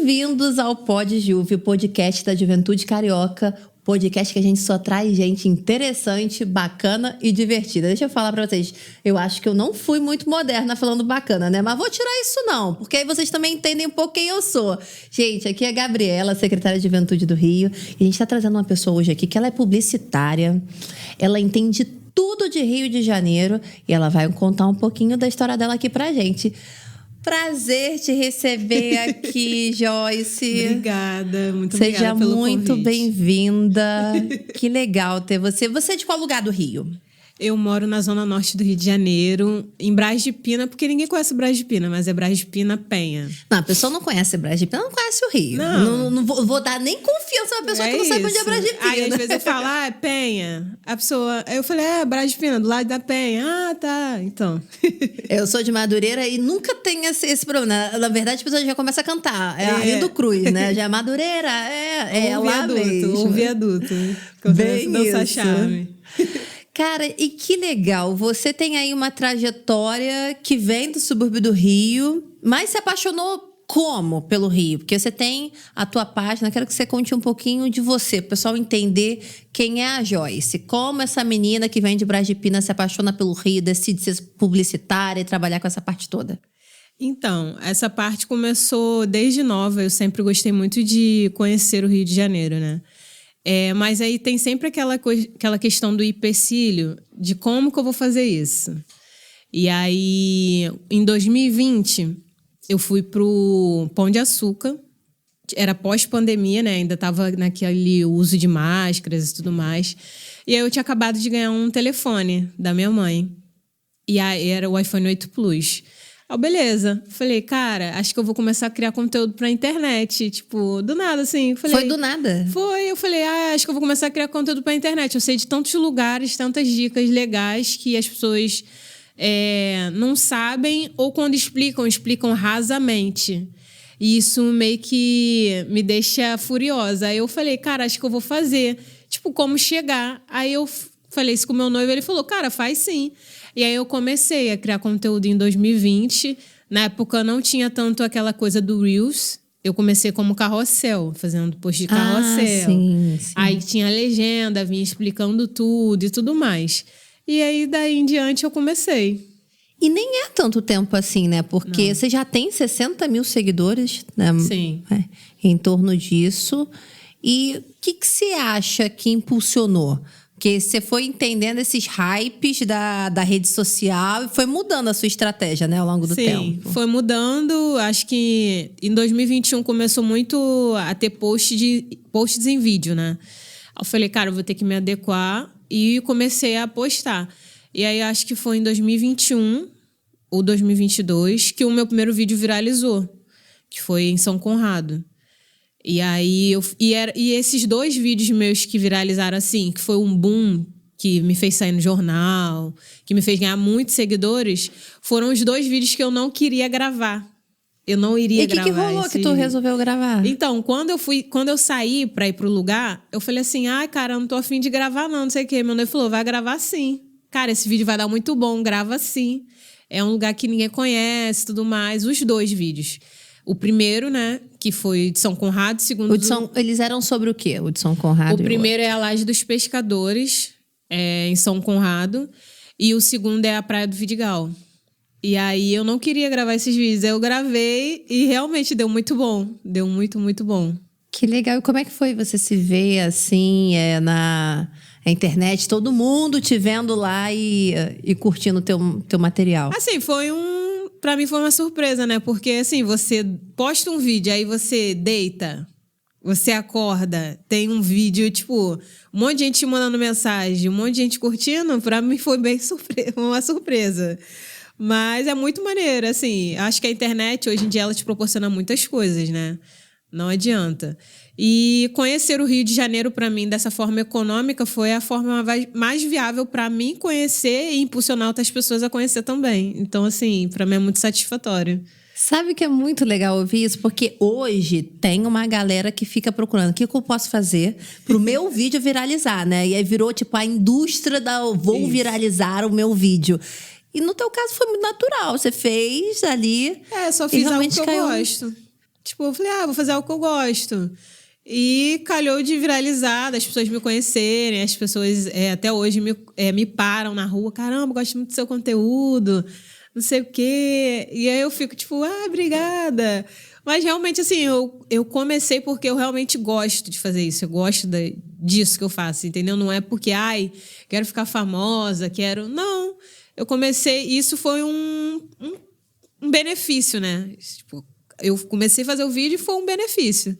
Bem-vindos ao Pod Juve, o podcast da Juventude Carioca, podcast que a gente só traz gente interessante, bacana e divertida. Deixa eu falar pra vocês, eu acho que eu não fui muito moderna falando bacana, né? Mas vou tirar isso não, porque aí vocês também entendem um pouco quem eu sou. Gente, aqui é a Gabriela, secretária de Juventude do Rio, e a gente tá trazendo uma pessoa hoje aqui que ela é publicitária, ela entende tudo de Rio de Janeiro e ela vai contar um pouquinho da história dela aqui pra gente. Prazer te receber aqui, Joyce. Obrigada, muito obrigada pelo convite. Seja muito bem-vinda. Que legal ter você. Você é de qual lugar do Rio? Eu moro na zona norte do Rio de Janeiro, em Braz de Pina, porque ninguém conhece Braz de Pina, mas é Braz de Pina, Penha. Não, a pessoa não conhece Braz de Pina, não conhece o Rio. Não vou dar nem confiança a uma pessoa que não sabe onde é Braz de Pina. Aí, às vezes, eu falo, é Penha. A pessoa... Aí eu falei, Braz de Pina, do lado da Penha. Ah, tá, então. Eu sou de Madureira e nunca tem esse problema. Na verdade, a pessoa já começa a cantar. É a Rio do Cruz, né? Já é Madureira, é lá mesmo. O viaduto. Bem dançar isso. charme. Cara, e que legal, você tem aí uma trajetória que vem do subúrbio do Rio, mas se apaixonou como pelo Rio? Porque você tem a tua página, quero que você conte um pouquinho de você, para o pessoal entender quem é a Joyce. Como essa menina que vem de Braz de Pina se apaixona pelo Rio, decide ser publicitária e trabalhar com essa parte toda. Então, essa parte começou desde nova, eu sempre gostei muito de conhecer o Rio de Janeiro, né? Mas aí tem sempre aquela questão do empecilho de como que eu vou fazer isso. E aí, em 2020, eu fui pro Pão de Açúcar. Era pós-pandemia, né? Ainda estava naquele uso de máscaras e tudo mais. E aí eu tinha acabado de ganhar um telefone da minha mãe. E aí era o iPhone 8 Plus. Beleza. Falei, cara, acho que eu vou começar a criar conteúdo pra internet. Tipo, do nada, assim. Falei, foi do nada? Foi. Eu falei, acho que eu vou começar a criar conteúdo pra internet. Eu sei de tantos lugares, tantas dicas legais que as pessoas não sabem ou quando explicam rasamente. E isso meio que me deixa furiosa. Aí eu falei, cara, acho que eu vou fazer. Tipo, como chegar. Aí eu falei isso com o meu noivo, ele falou, cara, faz sim. E aí eu comecei a criar conteúdo em 2020. Na época não tinha tanto aquela coisa do Reels. Eu comecei como carrossel, fazendo post de carrossel. Sim. Aí tinha legenda, vinha explicando tudo e tudo mais. E aí daí em diante eu comecei. E nem é tanto tempo assim, né? Porque você já tem 60 mil seguidores, né? Sim. Em torno disso. E o que você acha que impulsionou? Porque você foi entendendo esses hypes da rede social e foi mudando a sua estratégia, né, ao longo do tempo. Sim, foi mudando. Acho que em 2021 começou muito a ter posts em vídeo, né? Eu falei, cara, eu vou ter que me adequar e comecei a postar. E aí acho que foi em 2021 ou 2022 que o meu primeiro vídeo viralizou, que foi em São Conrado. E aí, e esses 2 vídeos meus que viralizaram assim, que foi um boom, que me fez sair no jornal, que me fez ganhar muitos seguidores, foram os 2 vídeos que eu não queria gravar. Eu não iria gravar. E o que rolou que tu resolveu gravar? Então, quando eu saí pra ir pro lugar, eu falei assim, cara, eu não tô afim de gravar não sei o quê. Meu noivo falou, vai gravar sim. Cara, esse vídeo vai dar muito bom, grava sim. É um lugar que ninguém conhece, tudo mais. Os 2 vídeos. O primeiro, né, que foi de São Conrado, o segundo... Eles eram sobre o quê, o de São Conrado? O primeiro é a Laje dos Pescadores, em São Conrado, e o segundo é a Praia do Vidigal. E aí eu não queria gravar esses vídeos, eu gravei e realmente deu muito bom. Deu muito, muito bom. Que legal. E como é que foi você se ver assim, na internet, todo mundo te vendo lá e curtindo o teu material? Assim, pra mim foi uma surpresa, né? Porque, assim, você posta um vídeo, aí você deita, você acorda, tem um vídeo, tipo, um monte de gente te mandando mensagem, um monte de gente curtindo, pra mim foi bem uma surpresa. Mas é muito maneiro, assim. Acho que a internet, hoje em dia, ela te proporciona muitas coisas, né? Não adianta. E conhecer o Rio de Janeiro, para mim, dessa forma econômica, foi a forma mais viável para mim conhecer e impulsionar outras pessoas a conhecer também. Então, assim, para mim é muito satisfatório. Sabe que é muito legal ouvir isso? Porque hoje tem uma galera que fica procurando o que eu posso fazer pro meu vídeo viralizar, né? E aí virou, tipo, a indústria vou viralizar o meu vídeo. E no teu caso foi muito natural. Você fez ali... só fiz algo que eu gosto. Tipo, eu falei, vou fazer algo que eu gosto. E calhou de viralizar, das pessoas me conhecerem, as pessoas até hoje me param na rua. Caramba, gosto muito do seu conteúdo, não sei o quê. E aí eu fico tipo, obrigada. Mas realmente, assim, eu comecei porque eu realmente gosto de fazer isso. Eu gosto disso que eu faço, entendeu? Não é porque, quero ficar famosa, quero... Não, eu comecei... Isso foi um benefício, né? Tipo, eu comecei a fazer o vídeo e foi um benefício.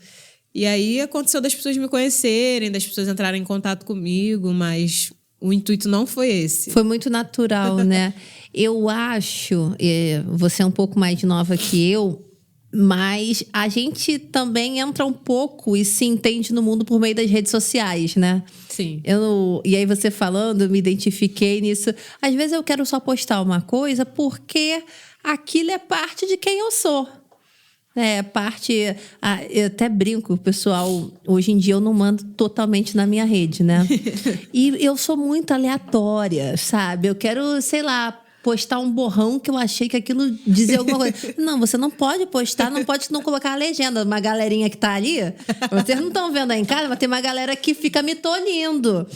E aí aconteceu das pessoas me conhecerem, das pessoas entrarem em contato comigo, mas o intuito não foi esse. Foi muito natural, né? Eu acho, você é um pouco mais nova que eu, mas a gente também entra um pouco e se entende no mundo por meio das redes sociais, né? Sim. E aí você falando, eu me identifiquei nisso. Às vezes eu quero só postar uma coisa porque aquilo é parte de quem eu sou. Eu até brinco, pessoal, hoje em dia eu não mando totalmente na minha rede, né? E eu sou muito aleatória, sabe? Eu quero, sei lá, postar um borrão que eu achei que aquilo dizia alguma coisa. Não, você não pode postar, não pode não colocar a legenda. Uma galerinha que tá ali, vocês não estão vendo aí em casa, mas tem uma galera que fica me tolindo.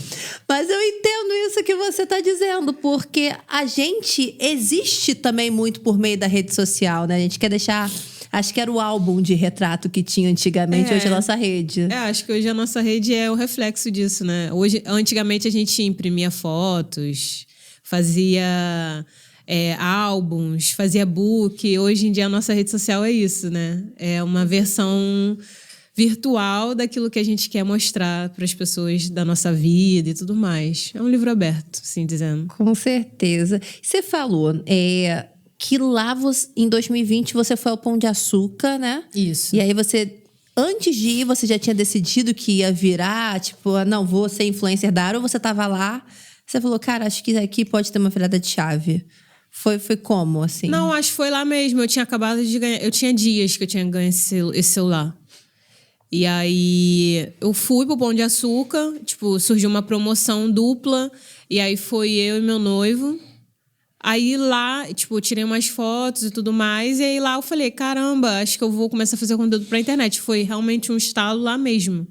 Mas eu entendo isso que você tá dizendo, porque a gente existe também muito por meio da rede social, né? A gente quer deixar... Acho que era o álbum de retrato que tinha antigamente, hoje é a nossa rede. Acho que hoje a nossa rede é o reflexo disso, né? Antigamente a gente imprimia fotos, fazia álbuns, fazia book. Hoje em dia a nossa rede social é isso, né? É uma versão virtual daquilo que a gente quer mostrar para as pessoas da nossa vida e tudo mais. É um livro aberto, assim dizendo. Com certeza. Você falou... que lá, em 2020, você foi ao Pão de Açúcar, né? Isso. E aí você, antes de ir, você já tinha decidido que ia virar, tipo, não, vou ser influencer da área, ou você tava lá, você falou, cara, acho que aqui pode ter uma virada de chave. Foi como, assim? Não, acho que foi lá mesmo. Eu tinha acabado de ganhar... Eu tinha dias que eu tinha ganho esse celular. E aí, eu fui pro Pão de Açúcar, tipo, surgiu uma promoção dupla, e aí foi eu e meu noivo. Aí lá, tipo, eu tirei umas fotos e tudo mais. E aí lá eu falei, caramba, acho que eu vou começar a fazer conteúdo pra internet. Foi realmente um estalo lá mesmo.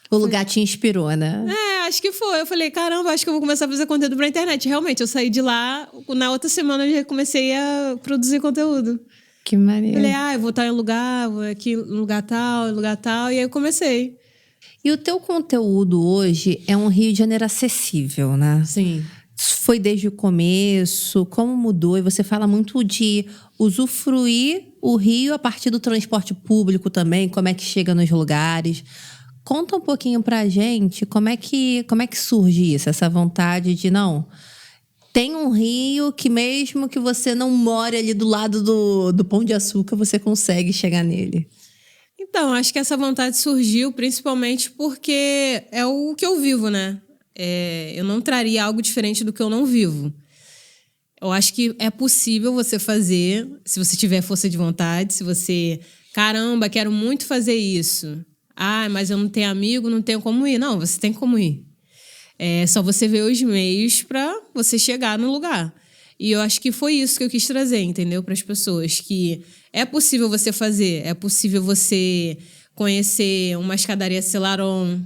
O lugar te inspirou, né? Acho que foi. Eu falei, caramba, acho que eu vou começar a fazer conteúdo pra internet. Realmente, eu saí de lá, na outra semana eu já comecei a produzir conteúdo. Que maneiro. Falei, eu vou estar em um lugar, vou aqui em lugar tal. E aí eu comecei. E o teu conteúdo hoje é um Rio de Janeiro acessível, né? Sim. Foi desde o começo? Como mudou? E você fala muito de usufruir o Rio a partir do transporte público também, como é que chega nos lugares. Conta um pouquinho pra gente como é que surge isso, essa vontade de, não, tem um Rio que mesmo que você não more ali do lado do Pão de Açúcar, você consegue chegar nele. Então, acho que essa vontade surgiu principalmente porque é o que eu vivo, né? Eu não traria algo diferente do que eu não vivo. Eu acho que é possível você fazer, se você tiver força de vontade, se você... Caramba, quero muito fazer isso. Mas eu não tenho amigo, não tenho como ir. Não, você tem como ir. É só você ver os meios para você chegar no lugar. E eu acho que foi isso que eu quis trazer, entendeu? Para as pessoas, que é possível você fazer, é possível você conhecer uma escadaria Selarón,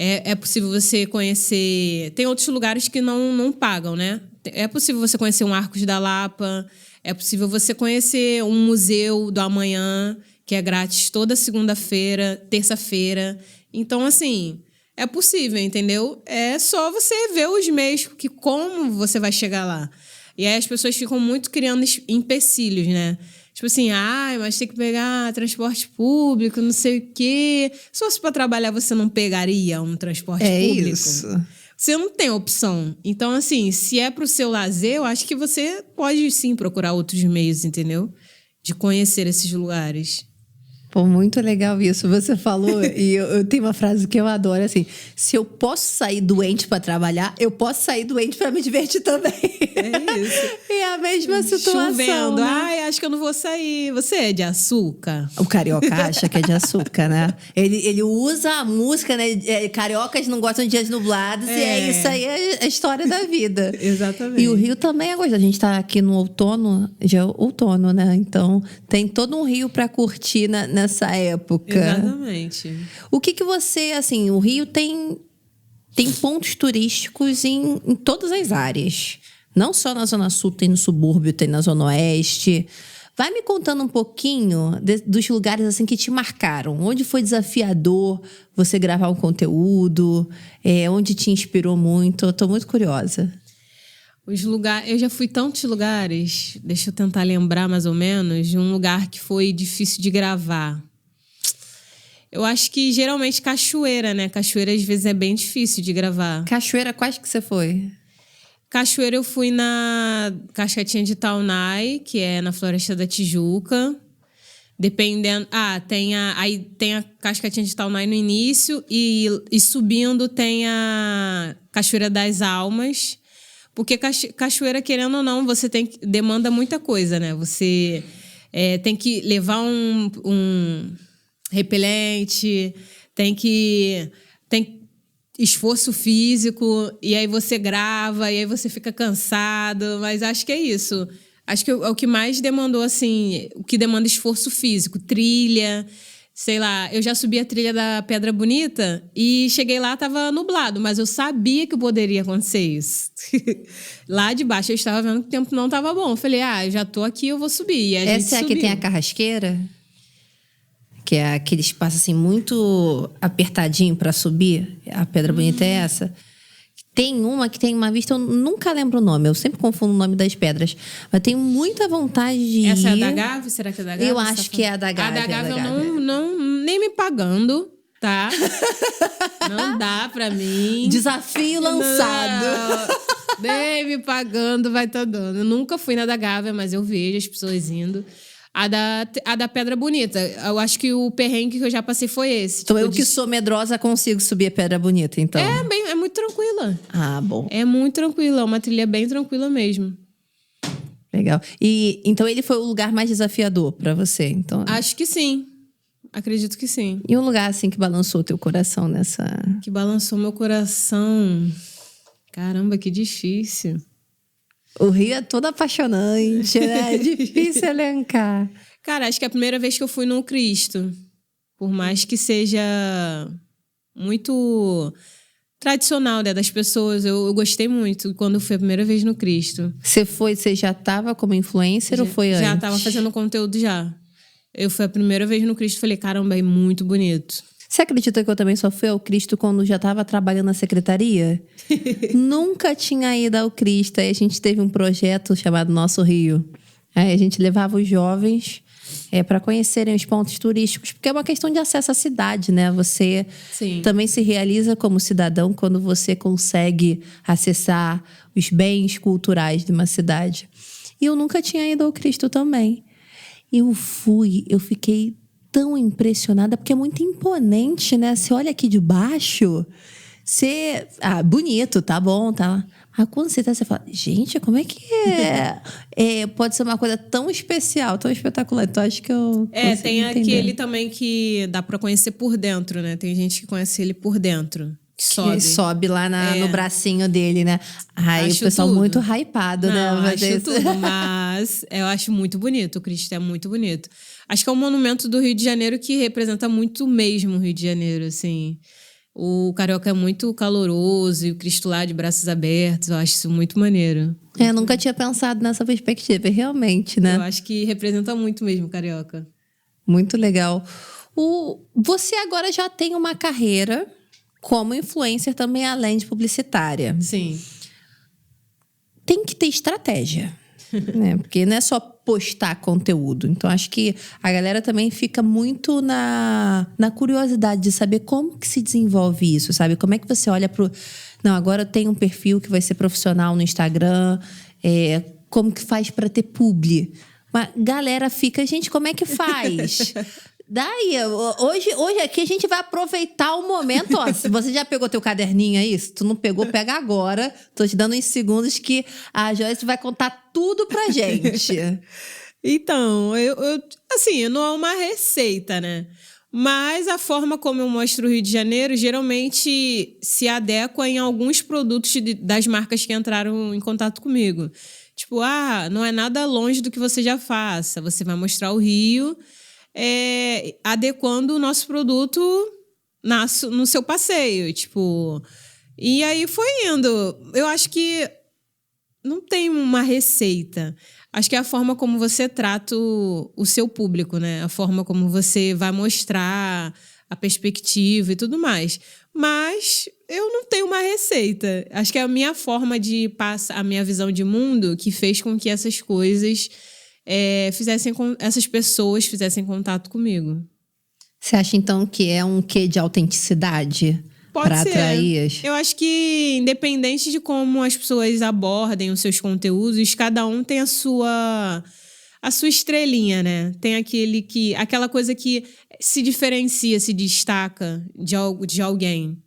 é possível você conhecer... Tem outros lugares que não pagam, né? É possível você conhecer um Arcos da Lapa, é possível você conhecer um museu do amanhã, que é grátis toda segunda-feira, terça-feira. Então, assim, é possível, entendeu? É só você ver os meios, como você vai chegar lá. E aí as pessoas ficam muito criando empecilhos, né? Tipo assim, mas tem que pegar transporte público, não sei o quê. Se fosse para trabalhar, você não pegaria um transporte público? É isso. Você não tem opção. Então, assim, se é pro seu lazer, eu acho que você pode, sim, procurar outros meios, entendeu? De conhecer esses lugares. Pô, muito legal isso. Você falou, e eu tenho uma frase que eu adoro, assim: se eu posso sair doente para trabalhar, eu posso sair doente para me divertir também. É isso. É a mesma situação. Chovendo. Né? Ai, acho que eu não vou sair. Você é de açúcar? O carioca acha que é de açúcar, né? Ele usa a música, né? Cariocas não gostam de dias nublados, e é isso aí, é a história da vida. Exatamente. E o Rio também é gostoso. A gente tá aqui no outono, já é outono, né? Então tem todo um Rio para curtir nessa época. Exatamente. O que você, assim, o Rio tem pontos turísticos em todas as áreas. Não só na Zona Sul, tem no subúrbio, tem na Zona Oeste. Vai me contando um pouquinho dos lugares assim que te marcaram. Onde foi desafiador você gravar um conteúdo? Onde te inspirou muito? Eu tô muito curiosa. Os lugares, eu já fui tantos lugares, deixa eu tentar lembrar mais ou menos, de um lugar que foi difícil de gravar. Eu acho que geralmente cachoeira, né? Cachoeira às vezes é bem difícil de gravar. Cachoeira, quais que você foi? Cachoeira eu fui na Cascatinha de Taunay, que é na Floresta da Tijuca. Dependendo... aí tem a Cascatinha de Taunay no início e subindo tem a Cachoeira das Almas. Porque cachoeira, querendo ou não, você demanda muita coisa, né? Você tem que levar um repelente, tem esforço físico, e aí você grava, e aí você fica cansado, mas acho que é isso. Acho que é o que mais demandou, assim, o que demanda esforço físico, trilha, sei lá, eu já subi a trilha da Pedra Bonita e cheguei lá, tava nublado, mas eu sabia que poderia acontecer isso. Lá de baixo eu estava vendo que o tempo não tava bom. Eu falei, eu já tô aqui, eu vou subir. E a gente Essa é a subiu. que tem a carrasqueira? Que é aquele espaço assim muito apertadinho para subir. A Pedra Bonita é essa. Tem uma que tem uma vista, eu nunca lembro o nome, eu sempre confundo o nome das pedras. Mas tenho muita vontade de ir. Essa é a da Gávea? Será que é da Gávea? Eu acho que é a da Gávea. A da Gávea eu não, nem me pagando, tá? Não dá pra mim. Desafio lançado. Não, nem me pagando vai tá dando. Eu nunca fui na da Gávea, mas eu vejo as pessoas indo. A da Pedra Bonita. Eu acho que o perrengue que eu já passei foi esse. Então eu que sou medrosa consigo subir a Pedra Bonita, então. É muito tranquila. Ah, bom. É muito tranquila. É uma trilha bem tranquila mesmo. Legal. E então ele foi o lugar mais desafiador pra você, então? Acho que sim. Acredito que sim. E um lugar assim que balançou o teu coração nessa... Que balançou meu coração. Caramba, que difícil. O Rio é todo apaixonante, né? É difícil elencar. Cara, acho que é a primeira vez que eu fui no Cristo. Por mais que seja muito tradicional, né, das pessoas, eu gostei muito quando fui a primeira vez no Cristo. Você já estava como influencer ou foi antes? Já estava fazendo conteúdo já. Eu fui a primeira vez no Cristo e falei, caramba, é muito bonito. Você acredita que eu também só fui ao Cristo quando já estava trabalhando na secretaria? Nunca tinha ido ao Cristo. Aí a gente teve um projeto chamado Nosso Rio. Aí a gente levava os jovens para conhecerem os pontos turísticos, porque é uma questão de acesso à cidade, né? Você Sim. também se realiza como cidadão quando você consegue acessar os bens culturais de uma cidade. E eu nunca tinha ido ao Cristo também. Eu fiquei tão impressionada, porque é muito imponente, né? Você olha aqui de baixo, bonito, tá bom, tá. Mas quando você fala, gente, como é que é? Pode ser uma coisa tão especial, tão espetacular. Então, acho que eu tem entender. aquele também que dá pra conhecer por dentro, né? Tem gente que conhece ele por dentro. Que sobe lá no bracinho dele, né? Aí acho o pessoal tudo. muito hypado, Não, né? acho tudo, mas eu acho muito bonito. O Cristo é muito bonito. Acho que é um monumento do Rio de Janeiro que representa muito mesmo o Rio de Janeiro, assim. O carioca é muito caloroso e o Cristo lá de braços abertos, eu acho isso muito maneiro. Eu nunca tinha pensado nessa perspectiva, realmente, né? Eu acho que representa muito mesmo o carioca. Muito legal. Você agora já tem uma carreira como influencer também, além de publicitária. Sim. Tem que ter estratégia, né? Porque não é só postar conteúdo. Então, acho que a galera também fica muito na curiosidade de saber como que se desenvolve isso, sabe? Como é que você olha pro... Não, agora eu tenho um perfil que vai ser profissional no Instagram. Como que faz para ter publi? Mas galera fica... Gente, como é que faz? Daí, hoje aqui a gente vai aproveitar o momento. Ó, se você já pegou teu caderninho aí, se tu não pegou, pega agora. Tô te dando uns segundos que a Joyce vai contar tudo pra gente. Então, assim, não é uma receita, né? Mas a forma como eu mostro o Rio de Janeiro geralmente se adequa em alguns produtos das marcas que entraram em contato comigo. Tipo, não é nada longe do que você já faça. Você vai mostrar o Rio, adequando o nosso produto no seu passeio. Tipo, e aí foi indo. Eu acho que não tem uma receita. Acho que é a forma como você trata o seu público, né? A forma como você vai mostrar a perspectiva e tudo mais. Mas eu não tenho uma receita. Acho que é a minha forma de passar a minha visão de mundo que fez com que essas coisas essas pessoas fizessem contato comigo. Você acha, então, que é um quê de autenticidade? Para atrair? Eu acho que, independente de como as pessoas abordem os seus conteúdos, cada um tem a sua estrelinha, né? Tem aquela coisa que se diferencia, se destaca de alguém.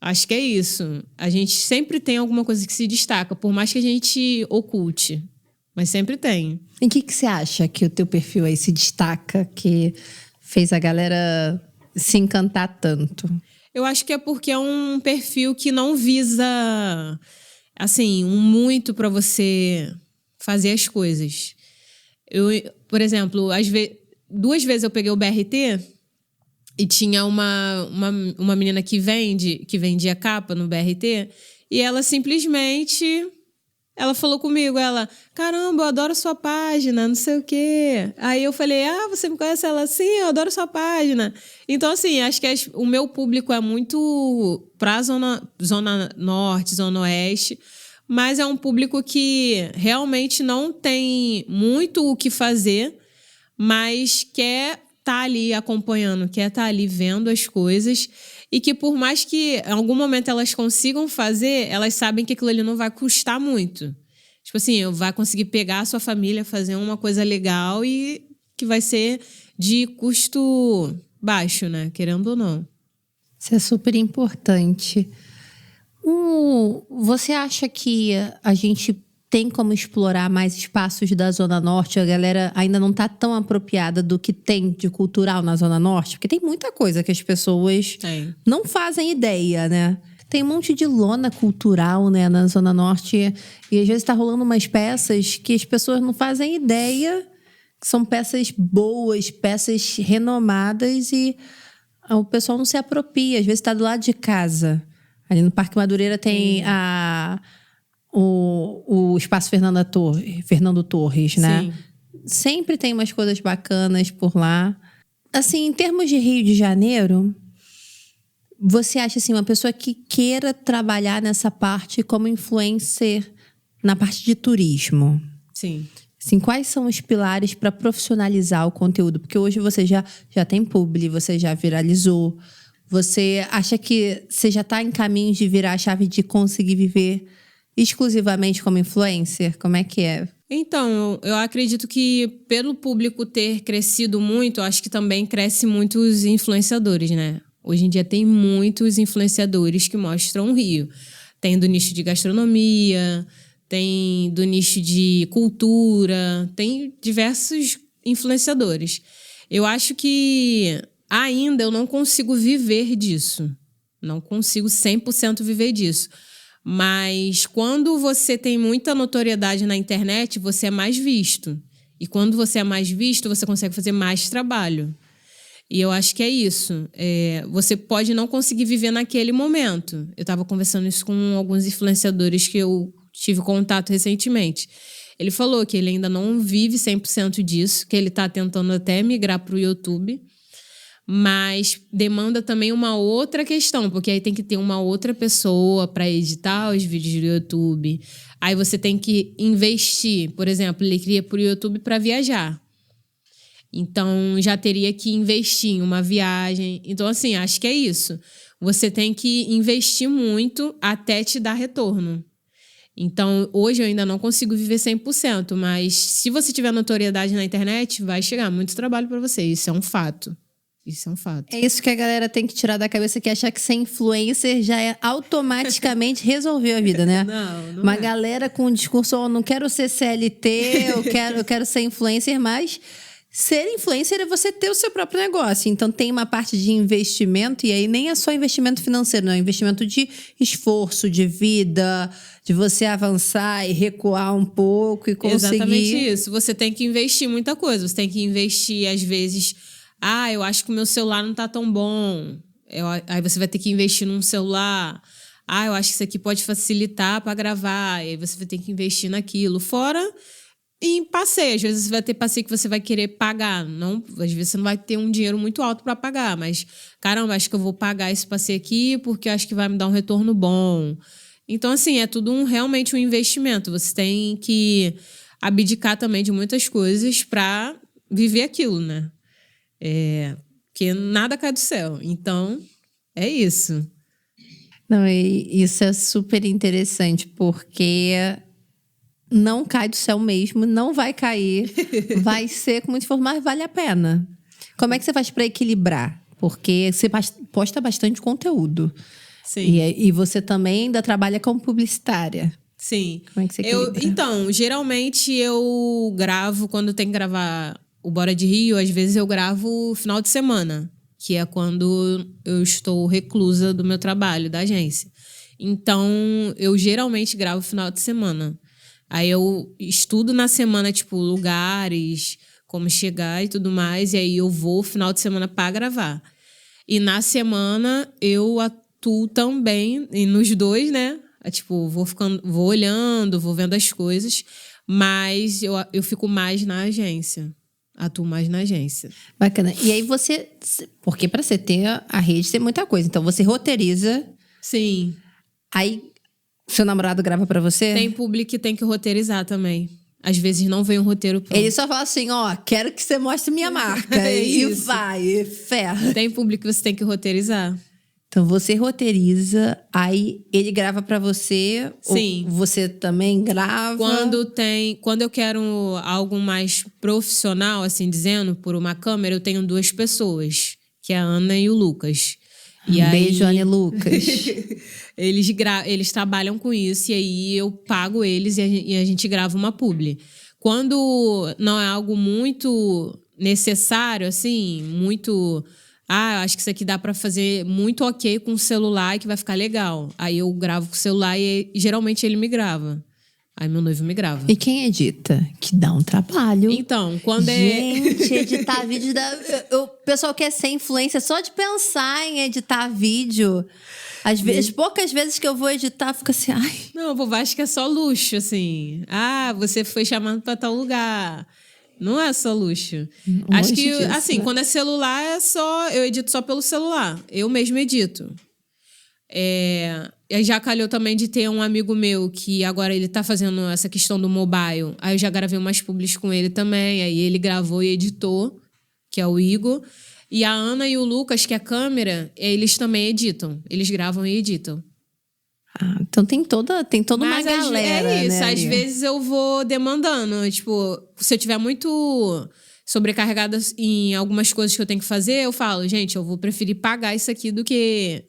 Acho que é isso. A gente sempre tem alguma coisa que se destaca, por mais que a gente oculte. Mas sempre tem. Em que você acha que o teu perfil aí se destaca, que fez a galera se encantar tanto? Eu acho que é porque é um perfil que não visa, assim, muito para você fazer as coisas. Por exemplo, 2 vezes eu peguei o BRT e tinha uma menina que vendia capa no BRT e ela simplesmente... Ela falou comigo, caramba, eu adoro sua página, não sei o quê. Aí eu falei, você me conhece? Ela, sim, eu adoro sua página. Então, assim, acho que o meu público é muito pra zona norte, zona oeste, mas é um público que realmente não tem muito o que fazer, mas quer estar ali acompanhando, quer estar ali vendo as coisas e que por mais que em algum momento elas consigam fazer, elas sabem que aquilo ali não vai custar muito. Tipo assim, vai conseguir pegar a sua família, fazer uma coisa legal e que vai ser de custo baixo, né? Querendo ou não. Isso é super importante. Você acha que a gente tem como explorar mais espaços da Zona Norte? A galera ainda não está tão apropriada do que tem de cultural na Zona Norte? Porque tem muita coisa que as pessoas não fazem ideia, né? Tem um monte de lona cultural, né, na Zona Norte. E às vezes está rolando umas peças que as pessoas não fazem ideia. Que são peças boas, peças renomadas e o pessoal não se apropria. Às vezes está do lado de casa. Ali no Parque Madureira tem o Espaço Fernando Torres, né? Sim. Sempre tem umas coisas bacanas por lá. Assim, em termos de Rio de Janeiro, você acha assim, uma pessoa que queira trabalhar nessa parte como influencer na parte de turismo? Sim. Assim, quais são os pilares para profissionalizar o conteúdo? Porque hoje você já tem publi, você já viralizou. Você acha que você já está em caminho de virar a chave de conseguir viver exclusivamente como influencer? Como é que é? Então, eu acredito que pelo público ter crescido muito, acho que também cresce muito os influenciadores, né? Hoje em dia tem muitos influenciadores que mostram o Rio. Tem do nicho de gastronomia, tem do nicho de cultura, tem diversos influenciadores. Eu acho que ainda eu não consigo viver disso. Não consigo 100% viver disso. Mas quando você tem muita notoriedade na internet, você é mais visto. E quando você é mais visto, você consegue fazer mais trabalho. E eu acho que é isso. Você pode não conseguir viver naquele momento. Eu estava conversando isso com alguns influenciadores que eu tive contato recentemente. Ele falou que ele ainda não vive 100% disso, que ele está tentando até migrar para o YouTube. Mas demanda também uma outra questão, porque aí tem que ter uma outra pessoa para editar os vídeos do YouTube. Aí você tem que investir. Por exemplo, ele cria para o YouTube para viajar. Então, já teria que investir em uma viagem. Então, assim, acho que é isso. Você tem que investir muito até te dar retorno. Então, hoje eu ainda não consigo viver 100%, mas se você tiver notoriedade na internet, vai chegar muito trabalho para você. Isso é um fato. Isso é um fato. É isso que a galera tem que tirar da cabeça, que achar que ser influencer já é automaticamente resolveu a vida, né? Não Uma é. galera com um discurso, não quero ser CLT, eu quero ser influencer, mas ser influencer é você ter o seu próprio negócio. Então tem uma parte de investimento, e aí nem é só investimento financeiro, não é investimento de esforço, de vida, de você avançar e recuar um pouco e conseguir... Exatamente isso. Você tem que investir muita coisa. Você tem que investir, às vezes... eu acho que o meu celular não tá tão bom. Aí você vai ter que investir num celular. Eu acho que isso aqui pode facilitar para gravar. Aí você vai ter que investir naquilo. Fora em passeio. Às vezes você vai ter passeio que você vai querer pagar. Não, às vezes você não vai ter um dinheiro muito alto para pagar. Mas, caramba, acho que eu vou pagar esse passeio aqui porque eu acho que vai me dar um retorno bom. Então, assim, é tudo realmente um investimento. Você tem que abdicar também de muitas coisas para viver aquilo, né? Porque nada cai do céu. Então, é isso. Não, e isso é super interessante, porque não cai do céu mesmo, não vai cair, vai ser com muito esforço, mas vale a pena. Como é que você faz para equilibrar? Porque você posta bastante conteúdo. Sim. E você também ainda trabalha como publicitária. Sim. Como é que você equilibra? Então, geralmente eu gravo, quando tem que gravar o Bora de Rio, às vezes eu gravo final de semana, que é quando eu estou reclusa do meu trabalho, da agência. Então, eu geralmente gravo final de semana. Aí eu estudo na semana, tipo, lugares, como chegar e tudo mais, e aí eu vou final de semana para gravar. E na semana eu atuo também, e nos dois, né? Tipo, vou olhando, vou vendo as coisas, mas eu fico mais na agência. Atuo mais na agência. Bacana. E aí você... Porque para você ter a rede tem muita coisa. Então você roteiriza. Sim. Aí seu namorado grava para você? Tem público que tem que roteirizar também. Às vezes não vem um roteiro pronto. Ele só fala assim, quero que você mostre minha marca. E Isso. vai, e ferra. Tem público que você tem que roteirizar. Então você roteiriza, aí ele grava pra você. Sim. Ou você também grava. Quando eu quero algo mais profissional, assim dizendo, por uma câmera, eu tenho 2 pessoas, que é a Ana e o Lucas. E Beijo, Ana e Lucas. Eles trabalham com isso, e aí eu pago eles e a gente grava uma publi. Quando não é algo muito necessário, assim, muito... eu acho que isso aqui dá pra fazer muito ok com o celular e que vai ficar legal. Aí eu gravo com o celular e geralmente ele me grava. Aí meu noivo me grava. E quem edita? Que dá um trabalho. Então, Gente, editar vídeo o pessoal quer ser influencer só de pensar em editar vídeo. Às vezes, poucas vezes que eu vou editar, fica assim, Não, vovó, acho que é só luxo, assim. Você foi chamado pra tal lugar. Não é só luxo. Acho que, disso, assim, né? quando é celular, eu edito só pelo celular. Eu mesmo edito. Já calhou também de ter um amigo meu que agora ele tá fazendo essa questão do mobile. Aí eu já gravei umas publis com ele também. Aí ele gravou e editou, que é o Igor. E a Ana e o Lucas, que é a câmera, eles também editam. Eles gravam e editam. Então tem toda uma Mas galera, é isso, né? às vezes eu vou demandando. Tipo, se eu tiver muito sobrecarregada em algumas coisas que eu tenho que fazer, eu falo, gente, eu vou preferir pagar isso aqui do que...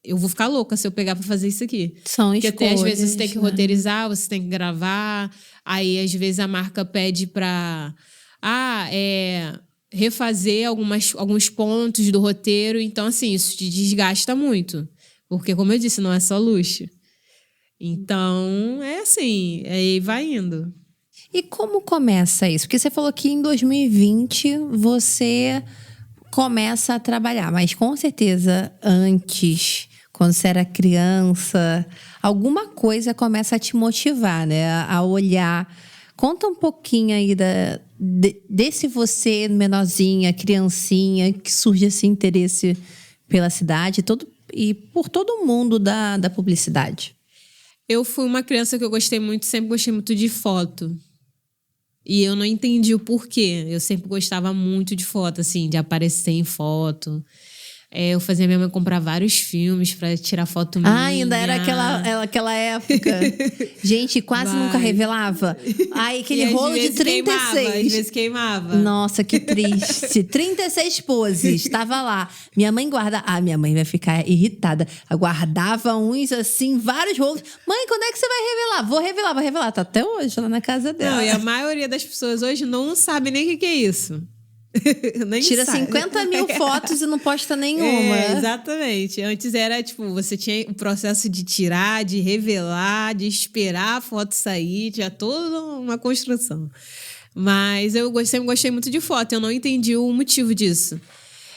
Eu vou ficar louca se eu pegar pra fazer isso aqui. São Porque escolhas, às vezes você tem que né? roteirizar, você tem que gravar. Aí, às vezes, a marca pede pra... refazer alguns pontos do roteiro. Então, assim, isso te desgasta muito. Porque, como eu disse, não é só luxo. Então, é assim, aí vai indo. E como começa isso? Porque você falou que em 2020 você começa a trabalhar, mas com certeza antes, quando você era criança, alguma coisa começa a te motivar, né? A olhar. Conta um pouquinho aí desse você menorzinha, criancinha, que surge esse interesse pela cidade e por todo mundo da publicidade. Eu fui uma criança que eu sempre gostei muito de foto. E eu não entendi o porquê. Eu sempre gostava muito de foto, assim, de aparecer em foto. Eu fazia minha mãe comprar vários filmes pra tirar foto minha. Ainda era aquela época. Gente, quase nunca revelava. Ai, aquele rolo de 36. Às vezes queimava. Nossa, que triste. 36 poses. Tava lá. Minha mãe guarda... minha mãe vai ficar irritada. Guardava uns, assim, vários rolos. Mãe, quando é que você vai revelar? Vou revelar. Tá até hoje lá na casa dela. Não, e a maioria das pessoas hoje não sabe nem o que é isso. Nem Tira sabe. 50 mil fotos e não posta nenhuma. Exatamente. Antes era, você tinha o processo de tirar, de revelar, de esperar a foto sair, tinha toda uma construção. Mas eu sempre gostei muito de foto, eu não entendi o motivo disso.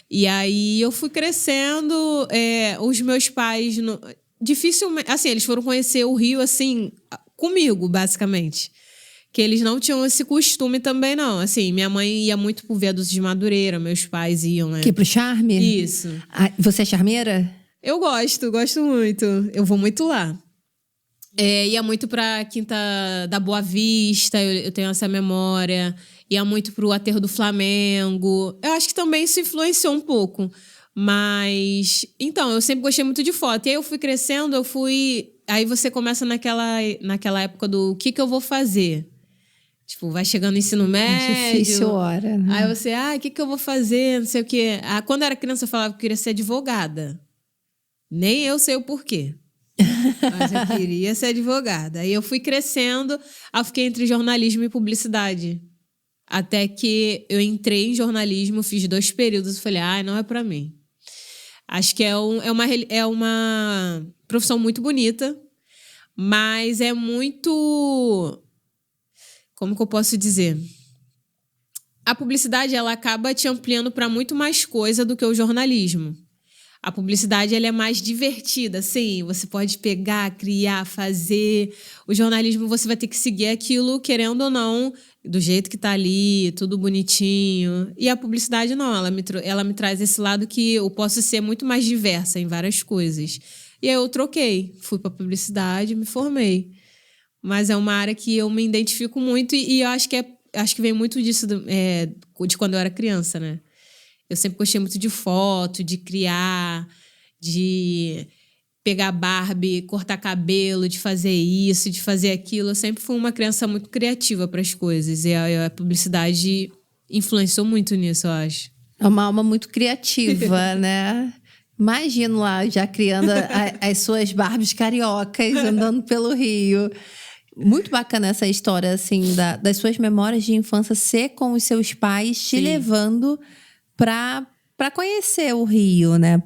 E aí eu fui crescendo, os meus pais, dificilmente, assim, eles foram conhecer o Rio, assim, comigo, basicamente. Que eles não tinham esse costume também, não. Assim, minha mãe ia muito pro Viaduto de Madureira, meus pais iam, né? Que pro Charme? Isso. Você é charmeira? Eu gosto muito. Eu vou muito lá. Ia muito pra Quinta da Boa Vista, eu tenho essa memória. Ia muito pro Aterro do Flamengo. Eu acho que também isso influenciou um pouco. Mas... Então, eu sempre gostei muito de foto. E aí eu fui crescendo, Aí você começa naquela época do o que eu vou fazer? Tipo, vai chegando no ensino médio. É difícil hora, né? Aí você, o que eu vou fazer? Não sei o quê. Quando eu era criança, eu falava que eu queria ser advogada. Nem eu sei o porquê. Mas eu queria ser advogada. Aí eu fui crescendo, eu fiquei entre jornalismo e publicidade. Até que eu entrei em jornalismo, fiz 2 períodos e falei, não é pra mim. Acho que é uma profissão muito bonita, mas é muito... Como que eu posso dizer? A publicidade, ela acaba te ampliando para muito mais coisa do que o jornalismo. A publicidade, ela é mais divertida, sim. Você pode pegar, criar, fazer. O jornalismo, você vai ter que seguir aquilo, querendo ou não, do jeito que tá ali, tudo bonitinho. E a publicidade, não. Ela me traz esse lado que eu posso ser muito mais diversa em várias coisas. E aí eu troquei. Fui pra publicidade, me formei. Mas é uma área que eu me identifico muito e eu acho que vem muito disso de quando eu era criança, né? Eu sempre gostei muito de foto, de criar, de pegar Barbie, cortar cabelo, de fazer isso, de fazer aquilo. Eu sempre fui uma criança muito criativa para as coisas e a publicidade influenciou muito nisso, eu acho. É uma alma muito criativa, né? Imagino lá, já criando as suas Barbies cariocas, andando pelo Rio. Muito bacana essa história, assim, das suas memórias de infância ser com os seus pais, te levando para conhecer o Rio, né?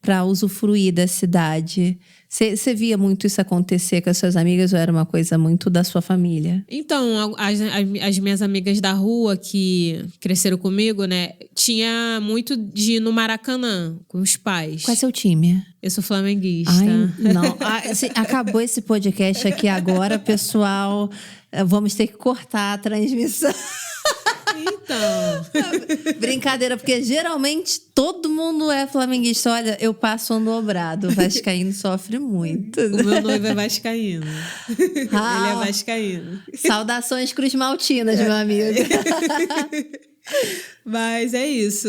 Para usufruir da cidade. Você via muito isso acontecer com as suas amigas ou era uma coisa muito da sua família? Então, as minhas amigas da rua que cresceram comigo, né? Tinha muito de ir no Maracanã com os pais. Qual é seu time? Eu sou flamenguista. Ai, não. Acabou esse podcast aqui agora, pessoal. Vamos ter que cortar a transmissão. Então. Brincadeira, porque geralmente todo mundo é flamenguista. Olha, eu passo um dobrado. O vascaíno sofre muito. O meu noivo é vascaíno. Ele é vascaíno. Saudações Cruz Maltinas, meu amigo. Mas é isso.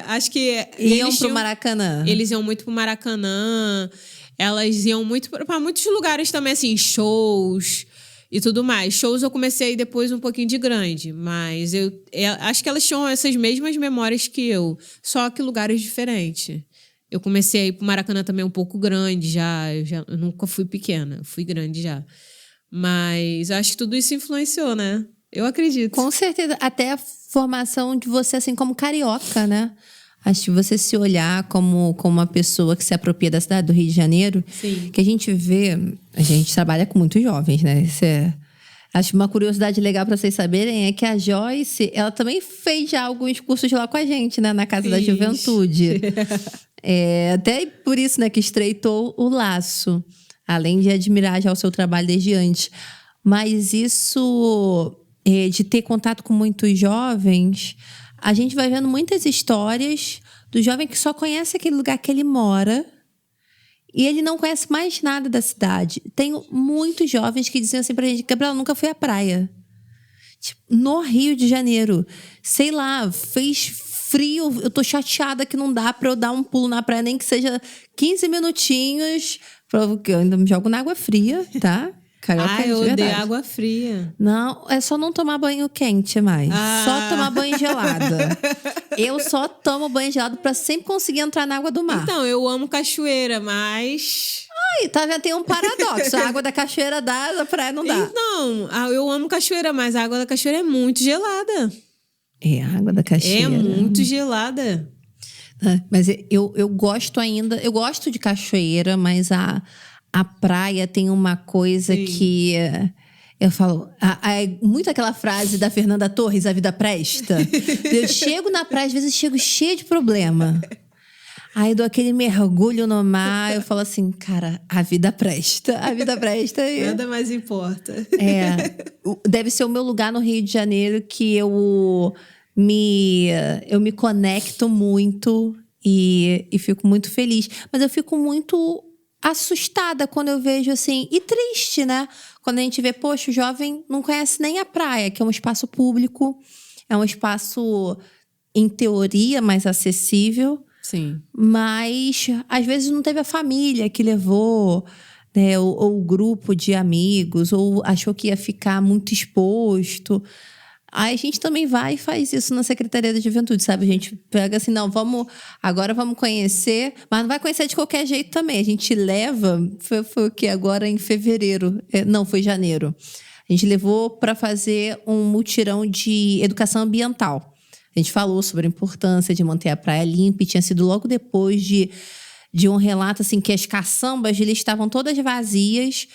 Acho que... Iam pro Maracanã. Eles iam muito pro Maracanã. Elas iam muito para muitos lugares também, assim, shows... E tudo mais. Shows eu comecei depois um pouquinho de grande. Mas eu acho que elas tinham essas mesmas memórias que eu. Só que lugares diferentes. Eu comecei a ir pro Maracanã também um pouco grande já. Eu nunca fui pequena. Fui grande já. Mas acho que tudo isso influenciou, né? Eu acredito. Com certeza. Até a formação de você, assim, como carioca, né? Acho que você se olhar como uma pessoa que se apropria da cidade do Rio de Janeiro. Sim. Que a gente vê... A gente trabalha com muitos jovens, né? Acho uma curiosidade legal para vocês saberem é que a Joyce, ela também fez já alguns cursos lá com a gente, né? Na Casa da Juventude. Até por isso, né? Que estreitou o laço. Além de admirar já o seu trabalho desde antes. Mas isso de ter contato com muitos jovens... A gente vai vendo muitas histórias do jovem que só conhece aquele lugar que ele mora e ele não conhece mais nada da cidade. Tenho muitos jovens que dizem assim pra gente: Gabriela, nunca fui à praia. Tipo, no Rio de Janeiro. Sei lá, fez frio, eu tô chateada que não dá pra eu dar um pulo na praia, nem que seja 15 minutinhos, porque eu ainda me jogo na água fria, tá? Carioca eu de odeio verdade. água fria. Não, é só não tomar banho quente mais. Ah. Só tomar banho gelado. Eu só tomo banho gelado pra sempre conseguir entrar na água do mar. Então, eu amo cachoeira, mas... Aí, tá vendo? Tem um paradoxo. A água da cachoeira dá, da praia não dá. Então, eu amo cachoeira, mas a água da cachoeira é muito gelada. É, a água da cachoeira. É muito gelada. Mas eu gosto ainda... Eu gosto de cachoeira, mas a praia tem uma coisa Sim. que... Eu falo... muito aquela frase da Fernanda Torres, a vida presta. Eu chego na praia, às vezes chego cheia de problema. Aí dou aquele mergulho no mar, eu falo assim, cara, a vida presta. A vida presta. Nada mais importa. Deve ser o meu lugar no Rio de Janeiro que eu me conecto muito e fico muito feliz. Mas eu fico muito assustada quando eu vejo assim, e triste, né? Quando a gente vê, poxa, o jovem não conhece nem a praia, que é um espaço público, é um espaço, em teoria, mais acessível. Sim. Mas, às vezes, não teve a família que levou, né? Ou o grupo de amigos, ou achou que ia ficar muito exposto. Aí a gente também vai e faz isso na Secretaria da Juventude, sabe? A gente pega assim, não, agora vamos conhecer, mas não vai conhecer de qualquer jeito também. A gente leva, foi o que agora em fevereiro, não, foi janeiro. A gente levou para fazer um mutirão de educação ambiental. A gente falou sobre a importância de manter a praia limpa e tinha sido logo depois de um relato assim que as caçambas eles estavam todas vazias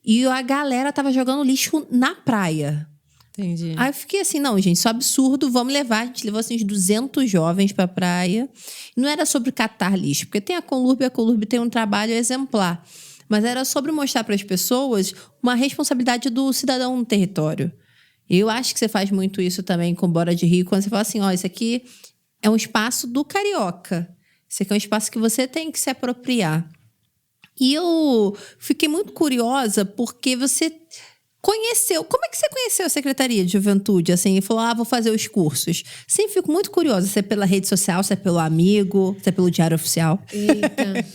e a galera estava jogando lixo na praia. Entendi. Aí eu fiquei assim, não, gente, isso é absurdo, vamos levar. A gente levou assim uns 200 jovens pra praia. Não era sobre catar lixo, porque tem a Colurbe tem um trabalho exemplar. Mas era sobre mostrar para as pessoas uma responsabilidade do cidadão no território. Eu acho que você faz muito isso também com Bora de Rio, quando você fala assim, isso aqui é um espaço do carioca. Isso aqui é um espaço que você tem que se apropriar. E eu fiquei muito curiosa porque você conheceu... Como é que você conheceu a Secretaria de Juventude? Assim, e falou, vou fazer os cursos. Sempre fico muito curiosa, se é pela rede social, se é pelo amigo, se é pelo Diário Oficial. Eita.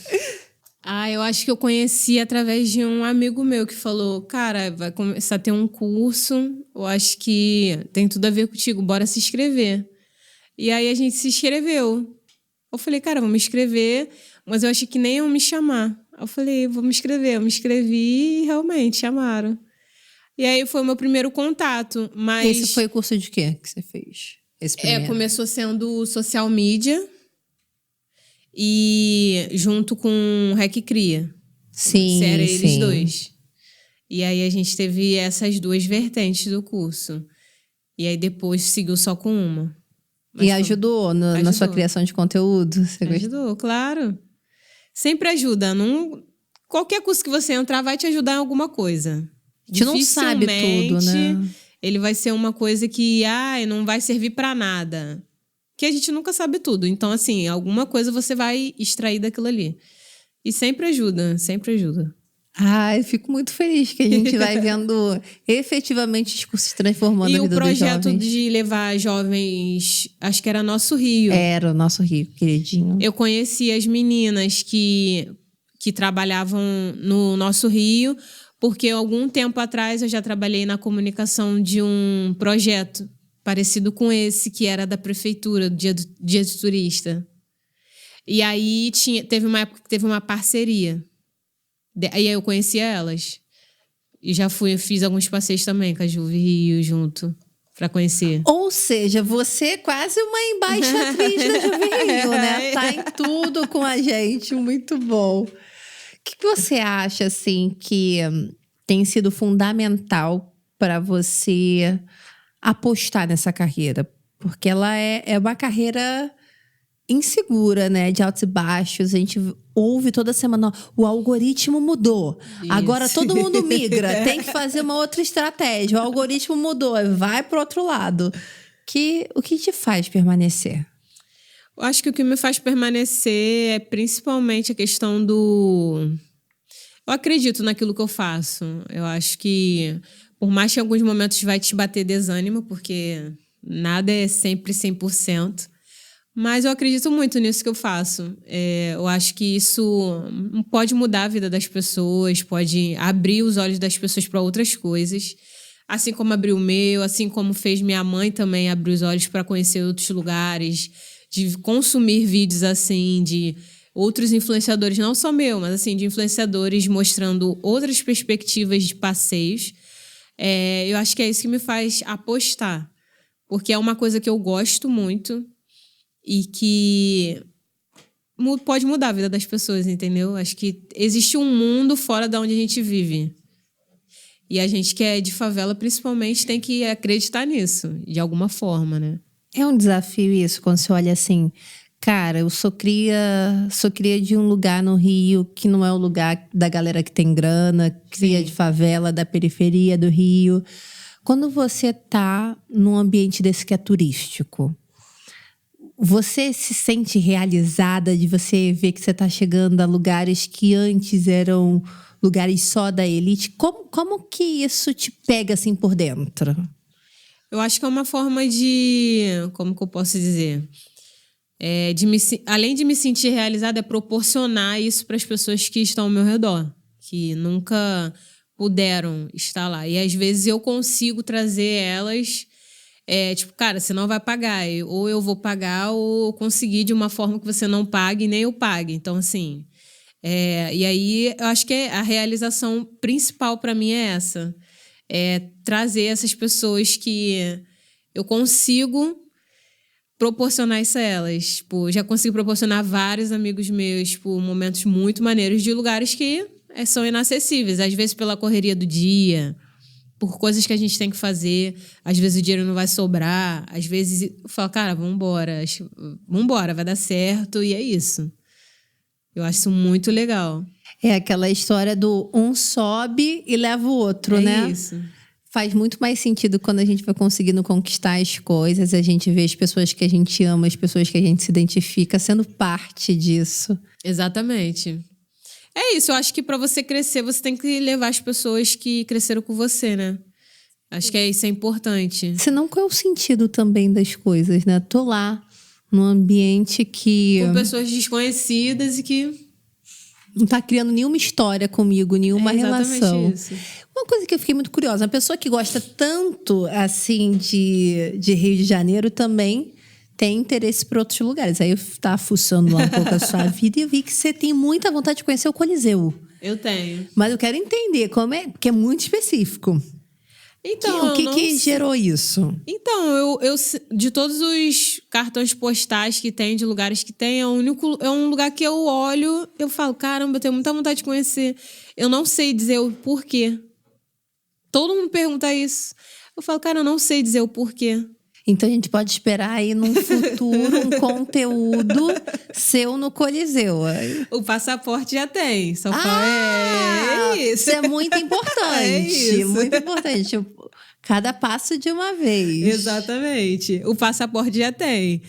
Eu acho que eu conheci através de um amigo meu que falou, cara, vai começar a ter um curso, eu acho que tem tudo a ver contigo, bora se inscrever. E aí a gente se inscreveu. Eu falei, cara, vou me inscrever, mas eu achei que nem iam me chamar. Eu falei, vou me inscrever. Eu me inscrevi e realmente chamaram. E aí foi o meu primeiro contato, mas... Esse foi o curso de quê que você fez? Esse primeiro? Começou sendo social media e junto com Rec Cria. Sim, era eles sim. dois. E aí a gente teve essas duas vertentes do curso. E aí depois seguiu só com uma. E ajudou na sua criação de conteúdo? Ajudou, claro. Sempre ajuda. Qualquer curso que você entrar vai te ajudar em alguma coisa. A gente não sabe tudo, né? Ele vai ser uma coisa que não vai servir pra nada. Que a gente nunca sabe tudo. Então, assim, alguma coisa você vai extrair daquilo ali. E sempre ajuda, sempre ajuda. Eu fico muito feliz que a gente vai vendo efetivamente os cursos transformando a vida dos jovens. E o projeto de levar jovens, acho que era Nosso Rio. Era o Nosso Rio, queridinho. Eu conheci as meninas que trabalhavam no Nosso Rio, porque algum tempo atrás eu já trabalhei na comunicação de um projeto parecido com esse, que era da prefeitura, do Dia do Turista. E aí teve uma época que teve uma parceria. Aí eu conhecia elas. E já fiz alguns passeios também com a Juve Rio junto, pra conhecer. Ou seja, você é quase uma embaixatriz da Juve Rio, né? Tá em tudo com a gente, muito bom. O que você acha, assim, que tem sido fundamental para você apostar nessa carreira? Porque ela é uma carreira insegura, né? De altos e baixos. A gente ouve toda semana, o algoritmo mudou. Isso. Agora todo mundo migra. Tem que fazer uma outra estratégia. O algoritmo mudou. Vai pro outro lado. O que te faz permanecer? Eu acho que o que me faz permanecer é principalmente a questão do... Eu acredito naquilo que eu faço. Eu acho que, por mais que em alguns momentos vai te bater desânimo, porque nada é sempre 100%, Mas eu acredito muito nisso que eu faço. Eu acho que isso pode mudar a vida das pessoas, pode abrir os olhos das pessoas para outras coisas. Assim como abriu o meu, assim como fez minha mãe também abrir os olhos para conhecer outros lugares, de consumir vídeos assim, de outros influenciadores, não só meu, mas assim, de influenciadores mostrando outras perspectivas de passeios. Eu acho que é isso que me faz apostar, porque é uma coisa que eu gosto muito e que pode mudar a vida das pessoas, entendeu? Acho que existe um mundo fora da onde a gente vive. E a gente que é de favela, principalmente, tem que acreditar nisso, de alguma forma, né? É um desafio isso, quando você olha assim, cara, eu sou cria de um lugar no Rio que não é o lugar da galera que tem grana, cria de favela, da periferia do Rio. Quando você tá num ambiente desse que é turístico, você se sente realizada de você ver que você tá chegando a lugares que antes eram lugares só da elite? Como que isso te pega assim por dentro? Eu acho que é uma forma de... Como que eu posso dizer? Além de me sentir realizada, é proporcionar isso para as pessoas que estão ao meu redor, que nunca puderam estar lá. E às vezes eu consigo trazer elas... tipo, cara, você não vai pagar. Ou eu vou pagar, ou conseguir de uma forma que você não pague, nem eu pague. Então, assim... e aí, eu acho que a realização principal para mim é essa. Trazer essas pessoas que eu consigo proporcionar isso a elas. Tipo, já consigo proporcionar a vários amigos meus, tipo, momentos muito maneiros de lugares que são inacessíveis. Às vezes pela correria do dia, por coisas que a gente tem que fazer. Às vezes o dinheiro não vai sobrar. Às vezes eu falo, cara, vambora, vai dar certo. E é isso. Eu acho isso muito legal. É aquela história do um sobe e leva o outro, né? É isso. Faz muito mais sentido quando a gente vai conseguindo conquistar as coisas, a gente vê as pessoas que a gente ama, as pessoas que a gente se identifica sendo parte disso. Exatamente. É isso, eu acho que para você crescer, você tem que levar as pessoas que cresceram com você, né? Acho que isso é importante. Senão, qual é o sentido também das coisas, né? Tô lá, num ambiente que... Com pessoas desconhecidas e que... não tá criando nenhuma história comigo, nenhuma relação. Isso. Uma coisa que eu fiquei muito curiosa, uma pessoa que gosta tanto, assim, de Rio de Janeiro também tem interesse por outros lugares. Aí eu tava fuçando lá um pouco a sua vida e eu vi que você tem muita vontade de conhecer o Coliseu. Eu tenho. Mas eu quero entender como é, porque é muito específico. Então, o que gerou isso? Então, eu de todos os cartões postais que tem, de lugares que tem, é um lugar que eu olho, eu falo, caramba, eu tenho muita vontade de conhecer. Eu não sei dizer o porquê. Todo mundo pergunta isso. Eu falo, cara, eu não sei dizer o porquê. Então a gente pode esperar aí num futuro um conteúdo seu no Coliseu. O passaporte já tem. Só fala, isso. Isso é muito importante. É isso. Muito importante. Cada passo de uma vez. Exatamente. O passaporte já tem.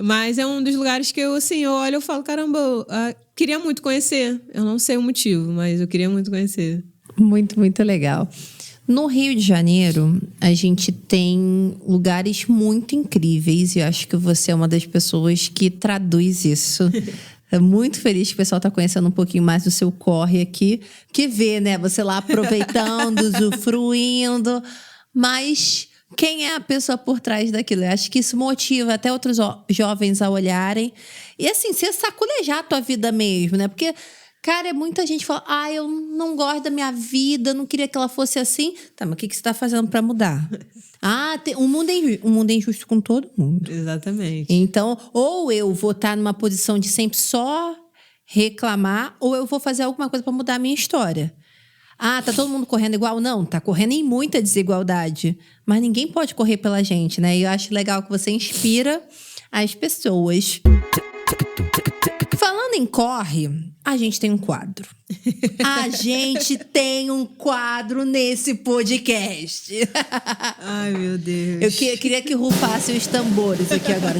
Mas é um dos lugares que eu, assim, eu olho e falo, caramba, eu queria muito conhecer. Eu não sei o motivo, mas eu queria muito conhecer. Muito, muito legal. No Rio de Janeiro, a gente tem lugares muito incríveis e eu acho que você é uma das pessoas que traduz isso. É muito feliz que o pessoal está conhecendo um pouquinho mais do seu corre aqui, que vê, né? Você lá aproveitando, usufruindo, mas quem é a pessoa por trás daquilo? Eu acho que isso motiva até outros jovens a olharem e assim, você saculejar a tua vida mesmo, né? Porque... cara, muita gente fala, eu não gosto da minha vida, não queria que ela fosse assim. Tá, mas o que você tá fazendo pra mudar? O mundo é injusto com todo mundo. Exatamente. Então, ou eu vou estar numa posição de sempre só reclamar, ou eu vou fazer alguma coisa pra mudar a minha história. Tá todo mundo correndo igual? Não, tá correndo em muita desigualdade. Mas ninguém pode correr pela gente, né? E eu acho legal que você inspira as pessoas. Falando em corre, a gente tem um quadro. A gente tem um quadro nesse podcast. Ai, meu Deus. Eu queria que rufassem os tambores aqui agora.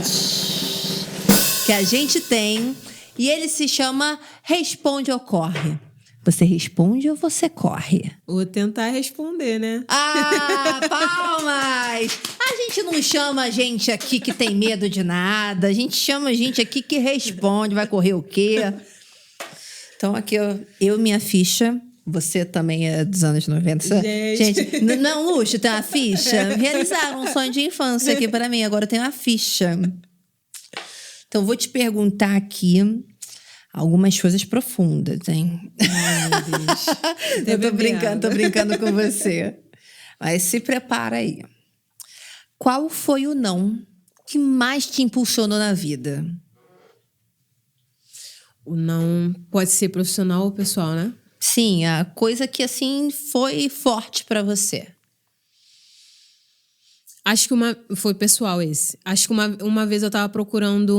Que a gente tem. E ele se chama Responde ou Corre. Você responde ou você corre? Vou tentar responder, né? Ah, palmas! A gente não chama gente aqui que tem medo de nada. A gente chama gente aqui que responde. Vai correr o quê? Então, aqui, eu minha ficha. Você também é dos anos 90. Gente, não, luxo, tem uma ficha. Realizaram um sonho de infância aqui para mim. Agora eu tenho uma ficha. Então, vou te perguntar aqui algumas coisas profundas, hein? Ai, meu Deus. Eu tô brincando com você. Mas se prepara aí. Qual foi o não que mais te impulsionou na vida? O não pode ser profissional ou pessoal, né? Sim, a coisa que, assim, foi forte pra você. Acho que foi pessoal esse. Acho que uma vez eu tava procurando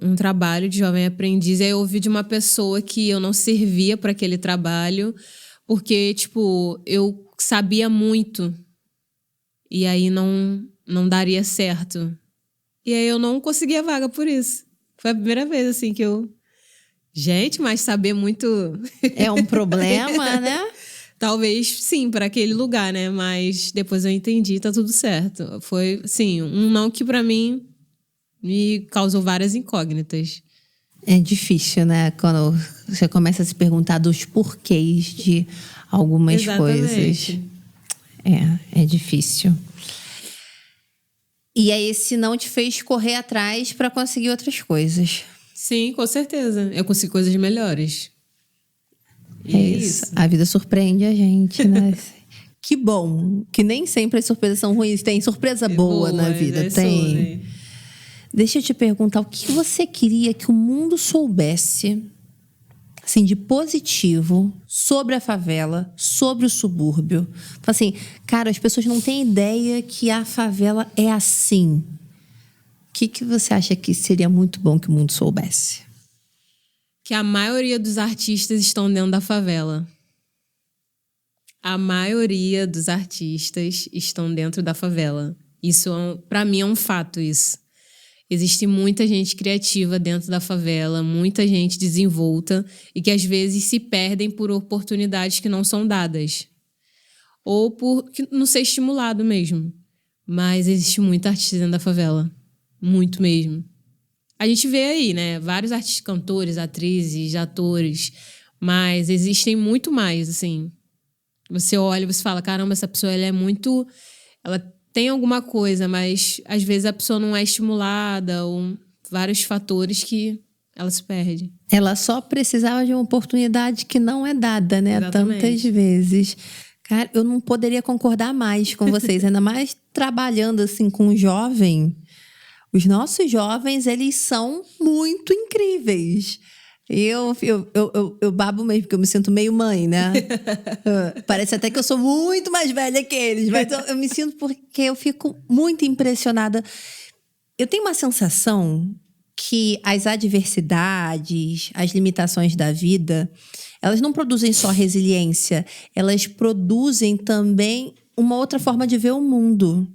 um trabalho de jovem aprendiz, e aí eu ouvi de uma pessoa que eu não servia para aquele trabalho, porque, tipo, eu sabia muito e aí não daria certo. E aí eu não consegui a vaga por isso. Foi a primeira vez, assim, que eu... Gente, mas saber muito... É um problema, né? Talvez, sim, para aquele lugar, né? Mas depois eu entendi, tá tudo certo. Foi, sim, um não que para mim me causou várias incógnitas. É difícil, né? Quando você começa a se perguntar dos porquês de algumas Exatamente. coisas. É difícil. E aí esse não te fez correr atrás para conseguir outras coisas. Sim, com certeza. Eu consigo coisas melhores. É isso. A vida surpreende a gente, né? Que bom. Que nem sempre as surpresas são ruins. Tem surpresa boa na vida. Tem. Deixa eu te perguntar, o que você queria que o mundo soubesse, assim, de positivo sobre a favela, sobre o subúrbio? Assim, cara, as pessoas não têm ideia que a favela é assim. O que você acha que seria muito bom que o mundo soubesse? Que a maioria dos artistas estão dentro da favela. A maioria dos artistas estão dentro da favela. Isso, para mim, é um fato, isso. Existe muita gente criativa dentro da favela, muita gente desenvolta e que, às vezes, se perdem por oportunidades que não são dadas. Ou por não ser estimulado mesmo. Mas existe muito artista dentro da favela. Muito mesmo. A gente vê aí, né? Vários artistas, cantores, atrizes, atores. Mas existem muito mais, assim. Você olha e você fala, caramba, essa pessoa ela é muito... Ela tem alguma coisa, mas às vezes a pessoa não é estimulada ou vários fatores que ela se perde. Ela só precisava de uma oportunidade que não é dada, né? Exatamente. Tantas vezes. Cara, eu não poderia concordar mais com vocês. Ainda mais trabalhando assim com um jovem. Os nossos jovens, eles são muito incríveis. Eu babo mesmo, porque eu me sinto meio mãe, né? Parece até que eu sou muito mais velha que eles, mas eu me sinto porque eu fico muito impressionada. Eu tenho uma sensação que as adversidades, as limitações da vida, elas não produzem só resiliência, elas produzem também uma outra forma de ver o mundo.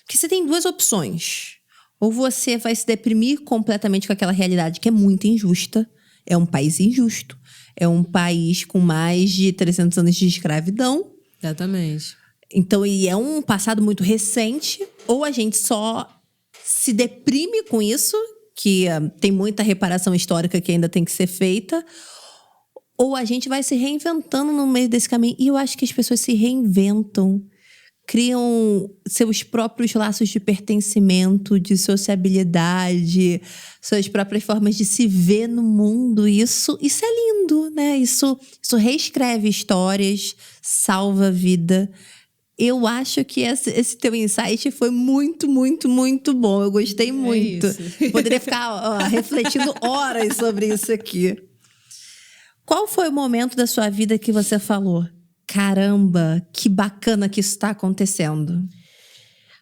Porque você tem duas opções. Ou você vai se deprimir completamente com aquela realidade que é muito injusta. É um país injusto. É um país com mais de 300 anos de escravidão. Exatamente. Então, e é um passado muito recente. Ou a gente só se deprime com isso, que tem muita reparação histórica que ainda tem que ser feita. Ou a gente vai se reinventando no meio desse caminho. E eu acho que as pessoas se reinventam. Criam seus próprios laços de pertencimento, de sociabilidade, suas próprias formas de se ver no mundo. Isso é lindo, né? Isso reescreve histórias, salva a vida. Eu acho que esse teu insight foi muito, muito, muito bom. Eu gostei muito. Poderia ficar refletindo horas sobre isso aqui. Qual foi o momento da sua vida que você falou? Caramba, que bacana que isso tá acontecendo.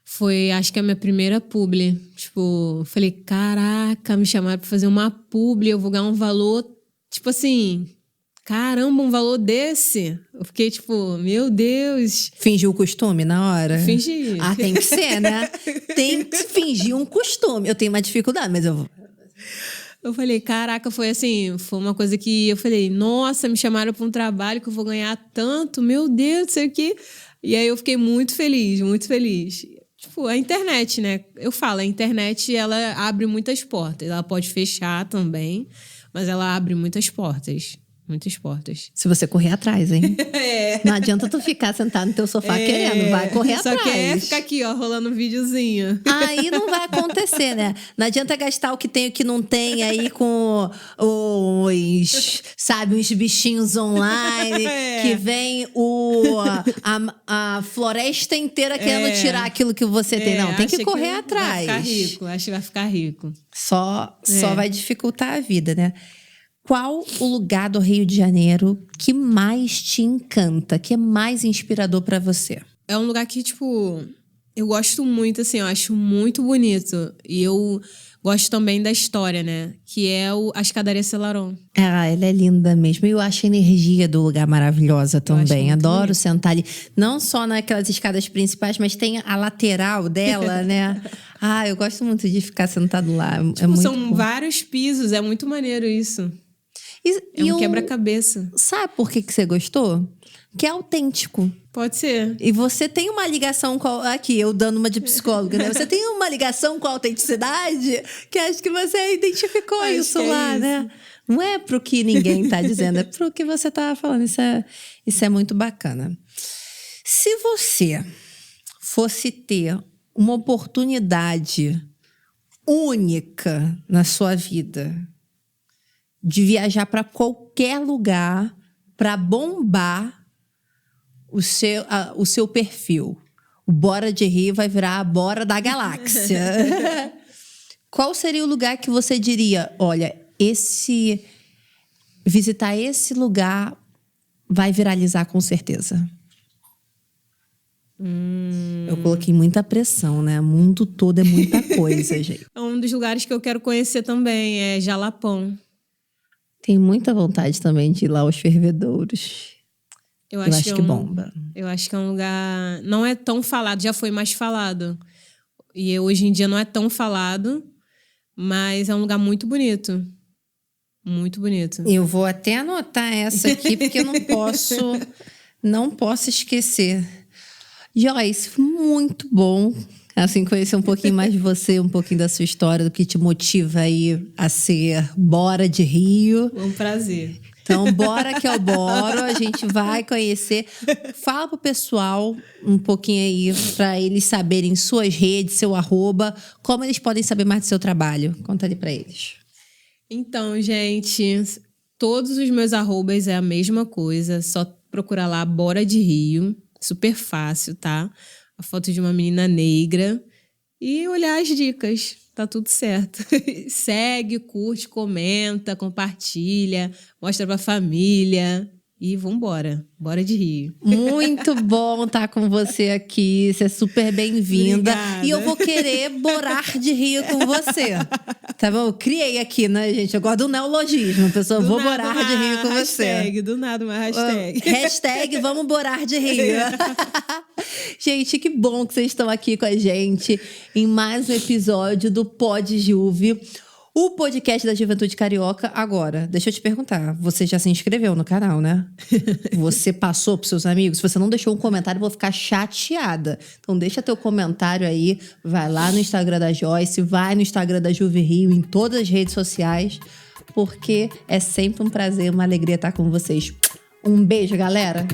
Foi, acho que a minha primeira publi. Tipo, falei, caraca, me chamaram pra fazer uma publi, eu vou ganhar um valor, tipo assim, caramba, um valor desse? Eu fiquei tipo, meu Deus. Fingiu o costume na hora? Fingi. Ah, tem que ser, né? Tem que fingir um costume. Eu tenho uma dificuldade, mas eu vou... Eu falei, caraca, foi assim, foi uma coisa que eu falei, nossa, me chamaram para um trabalho que eu vou ganhar tanto, meu Deus, não sei o quê. E aí eu fiquei muito feliz, muito feliz. Tipo, a internet, né? Eu falo, a internet, ela abre muitas portas. Ela pode fechar também, mas ela abre muitas portas. Muitas portas. Se você correr atrás, hein? Não adianta tu ficar sentado no teu sofá querendo, vai correr atrás. Só quer ficar aqui, ó, rolando um videozinho. Aí não vai acontecer, né? Não adianta gastar o que tem e o que não tem aí com uns bichinhos online que vem a floresta inteira querendo tirar aquilo que você tem. Não, tem que correr atrás. Vai ficar rico, acho que vai ficar rico. Só vai dificultar a vida, né? Qual o lugar do Rio de Janeiro que mais te encanta, que é mais inspirador pra você? É um lugar que, tipo, eu gosto muito, assim, eu acho muito bonito. E eu gosto também da história, né? Que é a Escadaria Selarón. Ah, ela é linda mesmo. E eu acho a energia do lugar maravilhosa também. Adoro sentar ali. Não só naquelas escadas principais, mas tem a lateral dela, né? Ah, eu gosto muito de ficar sentado lá. Tipo, muito são vários pisos, é muito maneiro isso. É um quebra-cabeça. Sabe por que você gostou? Que é autêntico. Pode ser. E você tem uma ligação com... Aqui, eu dando uma de psicóloga, né? Você tem uma ligação com a autenticidade que acho que você identificou isso lá, né? Não é pro que ninguém tá dizendo, é pro que você tá falando. Isso é muito bacana. Se você fosse ter uma oportunidade única na sua vida de viajar para qualquer lugar para bombar o seu perfil. O Bora de Rio vai virar a Bora da Galáxia. Qual seria o lugar que você diria, olha, visitar esse lugar vai viralizar com certeza? Eu coloquei muita pressão, né? O mundo todo é muita coisa, gente. Um dos lugares que eu quero conhecer também é Jalapão. Tenho muita vontade também de ir lá aos fervedouros. Eu acho que bomba. Eu acho que é um lugar... Não é tão falado, já foi mais falado. E hoje em dia não é tão falado, mas é um lugar muito bonito. Muito bonito. Eu vou até anotar essa aqui, porque eu não posso esquecer. Joyce, muito bom. Assim, conhecer um pouquinho mais de você, um pouquinho da sua história, do que te motiva aí a ser Bora de Rio. Um prazer. Então, bora que é o Boro, a gente vai conhecer. Fala pro pessoal um pouquinho aí, para eles saberem suas redes, seu @, como eles podem saber mais do seu trabalho. Conta ali para eles. Então, gente, todos os meus arrobas é a mesma coisa, só procurar lá Bora de Rio, super fácil, tá? A foto de uma menina negra e olhar as dicas. Tá tudo certo. Segue, curte, comenta, compartilha, mostra pra família e vambora. Bora de Rio. Muito bom estar com você aqui. Você é super bem-vinda. Obrigada. E eu vou querer borar de Rio com você. Tá bom? Eu criei aqui, né, gente? Eu gosto do neologismo. Pessoa, vou borar de Rio com você. Do nada uma hashtag. Hashtag vamos borar de Rio. Gente, que bom que vocês estão aqui com a gente em mais um episódio do Pod Juve, o podcast da Juventude Carioca. Agora, deixa eu te perguntar, você já se inscreveu no canal, né? Você passou pros seus amigos? Se você não deixou um comentário, eu vou ficar chateada. Então deixa teu comentário aí, vai lá no Instagram da Joyce, vai no Instagram da Juve Rio, em todas as redes sociais, porque é sempre um prazer, uma alegria estar com vocês. Um beijo, galera!